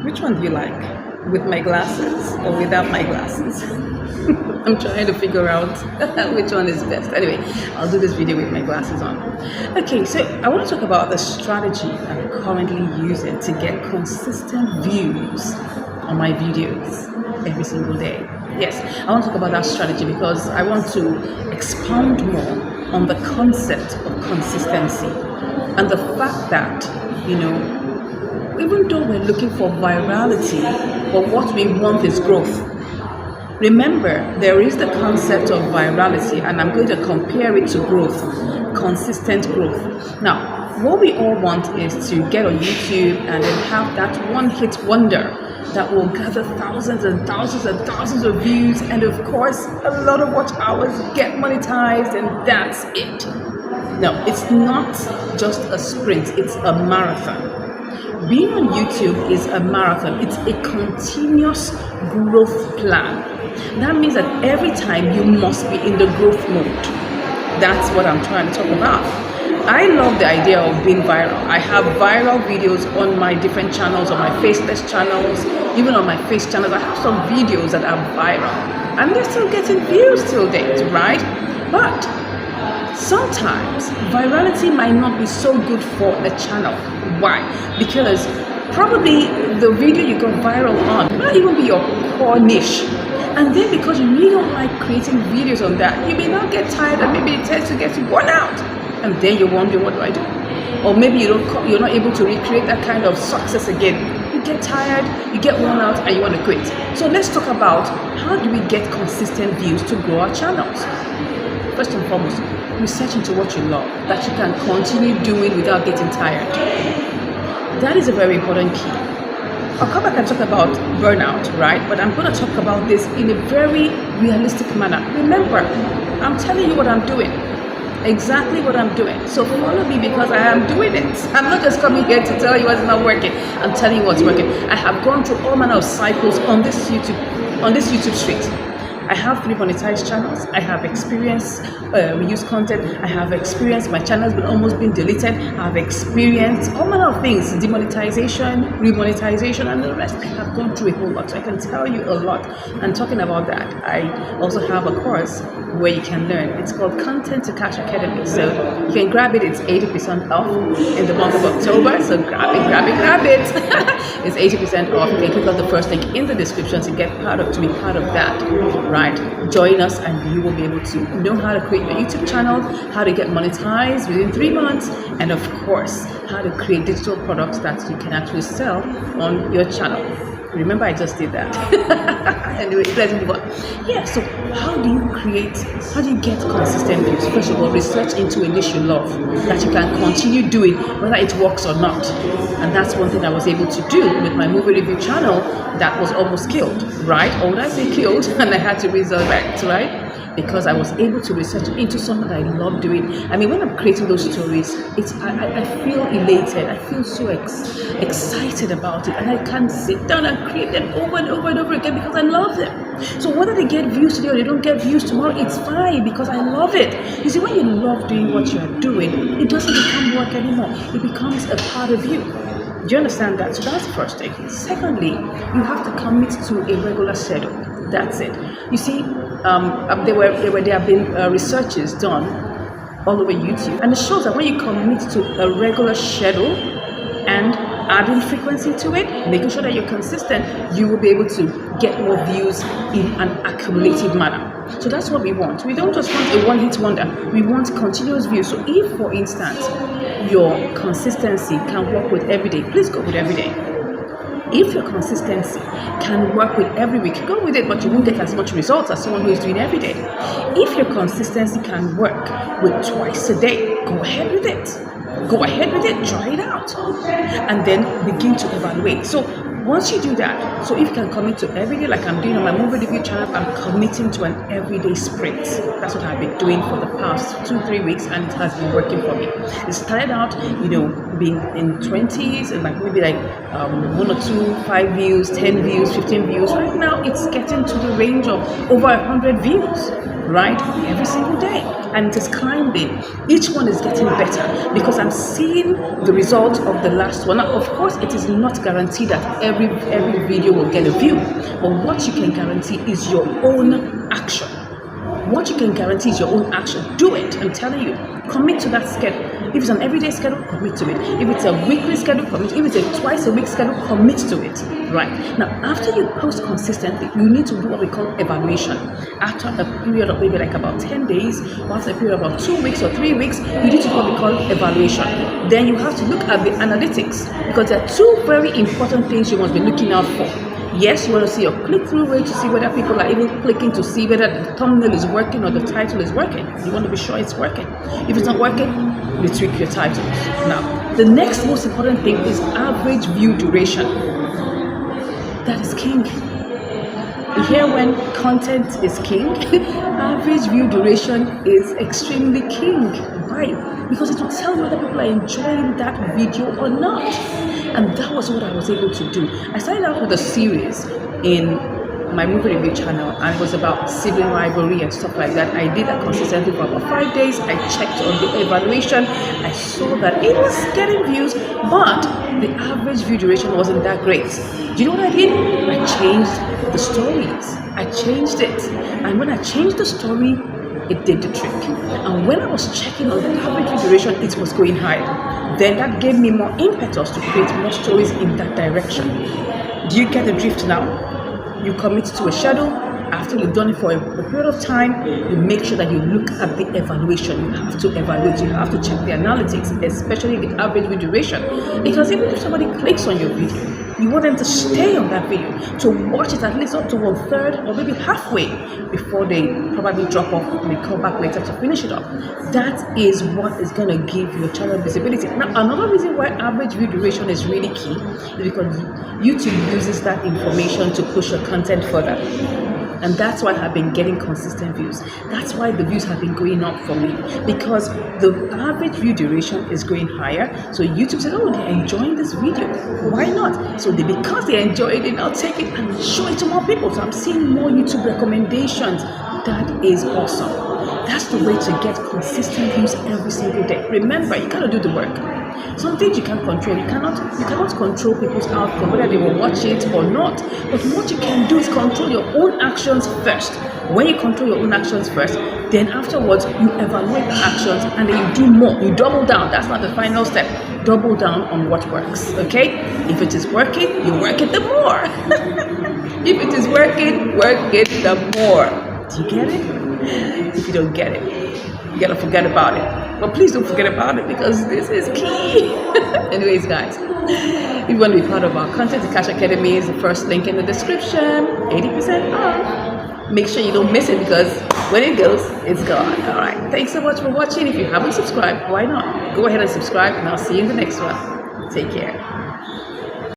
Which one do you like? With my glasses or without my glasses? I'm trying to figure out which one is best. Anyway, I'll do this video with my glasses on. Okay, so I want to talk about the strategy I'm currently using to get consistent views on my videos every single day. Yes, I want to talk about that strategy because I want to expound more on the concept of consistency and the fact that, even though we're looking for virality, but what we want is growth. Remember, there is the concept of virality, and I'm going to compare it to growth, consistent growth. Now, what we all want is to get on YouTube and then have that one-hit wonder that will gather thousands and thousands and thousands of views, and of course, a lot of watch hours, get monetized, and that's it. No, it's not just a sprint, it's a marathon. Being on YouTube is a marathon. It's a continuous growth plan. That means that every time you must be in the growth mode. That's what I'm trying to talk about. I love the idea of being viral. I have viral videos on my different channels, on my faceless channels, even on my face channels. I have some videos that are viral and they're still getting views till date, right? But sometimes virality might not be so good for the channel. Why? Because probably the video you go viral on might not even be your core niche. And then because you really don't like creating videos on that, you may not get tired and maybe it tends to get you worn out. And then you're wondering, what do I do? Or maybe you're not able to recreate that kind of success again. You get tired, you get worn out, and you want to quit. So let's talk about how do we get consistent views to grow our channels. First and foremost, research into what you love, that you can continue doing without getting tired. That is a very important key. I'll come back and talk about burnout, right? But I'm going to talk about this in a very realistic manner. Remember, I'm telling you what I'm doing. Exactly what I'm doing. So follow me because I am doing it. I'm not just coming here to tell you what's not working. I'm telling you what's working. I have gone through all manner of cycles on this YouTube street. I have 3 monetized channels. I have experienced reuse content. I have experienced my channel's been almost been deleted. I have experienced all manner of things, demonetization, remonetization, and the rest. I have gone through a whole lot, so I can tell you a lot. And talking about that, I also have a course where you can learn. It's called Content to Cash Academy. So you can grab it. It's 80% off in the month of October. So grab it. It's 80% off. You can click on the first link in the description to be part of that. Right, join us and you will be able to know how to create your YouTube channel, how to get monetized within 3 months, and of course, how to create digital products that you can actually sell on your channel. Remember, I just did that. Anyway, let's move on. Yeah, so how do you get consistent views? First of all, research into a niche you love that you can continue doing whether it works or not. And that's one thing I was able to do with my movie review channel that was almost killed, right? Or would I say killed? And I had to resurrect, right? Because I was able to research into something that I love doing. I mean, when I'm creating those stories, I feel elated. I feel so excited about it, and I can sit down and create them over and over and over again because I love them. So whether they get views today or they don't get views tomorrow, it's fine because I love it. You see, when you love doing what you're doing, it doesn't become work anymore. It becomes a part of you. Do you understand that? So that's the first thing. Secondly, you have to commit to a regular schedule. That's it. You see, there have been researches done all over YouTube, and it shows that when you commit to a regular schedule and adding frequency to it, making sure that you're consistent, you will be able to get more views in an accumulative manner. So that's what we want. We don't just want a one-hit wonder. We want continuous views. So if, for instance, your consistency can work with every day, please go with every day. If your consistency can work with every week, go with it, but you won't get as much results as someone who is doing every day. If your consistency can work with twice a day, go ahead with it. Go ahead with it, try it out, and then begin to evaluate. So once you do that, so if you can commit to every day, like I'm doing on my movie review channel, I'm committing to an everyday sprint. That's what I've been doing for the past 2-3 weeks, and it has been working for me. It started out, being in 20s and like maybe like 1 or 2, 5 views, 10 views, 15 views. Right now, it's getting to the range of over 100 views, right? Every single day. And it is climbing. Each one is getting better because I'm seeing the result of the last one. Now, of course, it is not guaranteed that every video will get a view. But what you can guarantee is your own action. What you can guarantee is your own action. Do it. I'm telling you. Commit to that schedule. If it's an everyday schedule, commit to it. If it's a weekly schedule, commit. If it's a twice a week schedule, commit to it. Right. Now, after you post consistently, you need to do what we call evaluation. After a period of maybe like about 10 days, or after a period of about 2 weeks or 3 weeks, you need to do what we call evaluation. Then you have to look at the analytics, because there are two very important things you must be looking out for. Yes, you want to see your click-through rate to see whether people are even clicking, to see whether the thumbnail is working or the title is working. You want to be sure it's working. If it's not working, you tweak your titles. Now, the next most important thing is average view duration. That is king. You hear when content is king, average view duration is extremely king. Why? Because it will tell you whether people are enjoying that video or not. And that was what I was able to do. I started out with a series in my movie review channel, and it was about sibling rivalry and stuff like that. I did that consistently for about 5 days. I checked on the evaluation. I saw that it was getting views, but the average view duration wasn't that great. Do you know what I did? I changed the stories. I changed it. And when I changed the story, it did the trick. And when I was checking on the average view duration, it was going higher. Then that gave me more impetus to create more stories in that direction. Do you get the drift now? You commit to a schedule. After you've done it for a period of time, you make sure that you look at the evaluation. You have to evaluate, you have to check the analytics, especially the average view duration. Because even if somebody clicks on your video, you want them to stay on that video, to watch it at least up to 1/3 or maybe halfway before they probably drop off and they come back later to finish it up. That is what is going to give your channel visibility. Now, another reason why average view duration is really key is because YouTube uses that information to push your content further. And that's why I've been getting consistent views. That's why the views have been going up for me, because the average view duration is going higher. So YouTube said, oh, they're enjoying this video. Why not? So because they enjoy it, they now take it and show it to more people. So I'm seeing more YouTube recommendations. That is awesome. That's the way to get consistent views every single day. Remember, you gotta do the work. Some things you can't control. You cannot control people's outcome, whether they will watch it or not. But what you can do is control your own actions first. When you control your own actions first, then afterwards you evaluate the actions and then you do more. You double down. That's not the final step. Double down on what works. Okay? If it is working, you work it the more. If it is working, work it the more. Do you get it? If you don't get it, you gotta forget about it. But please don't forget about it, because this is key. Anyways, guys, if you want to be part of our Content to Cash Academy, is the first link in the description. 80% off. Make sure you don't miss it, because when it goes, it's gone. All right. Thanks so much for watching. If you haven't subscribed, why not? Go ahead and subscribe, and I'll see you in the next one. Take care.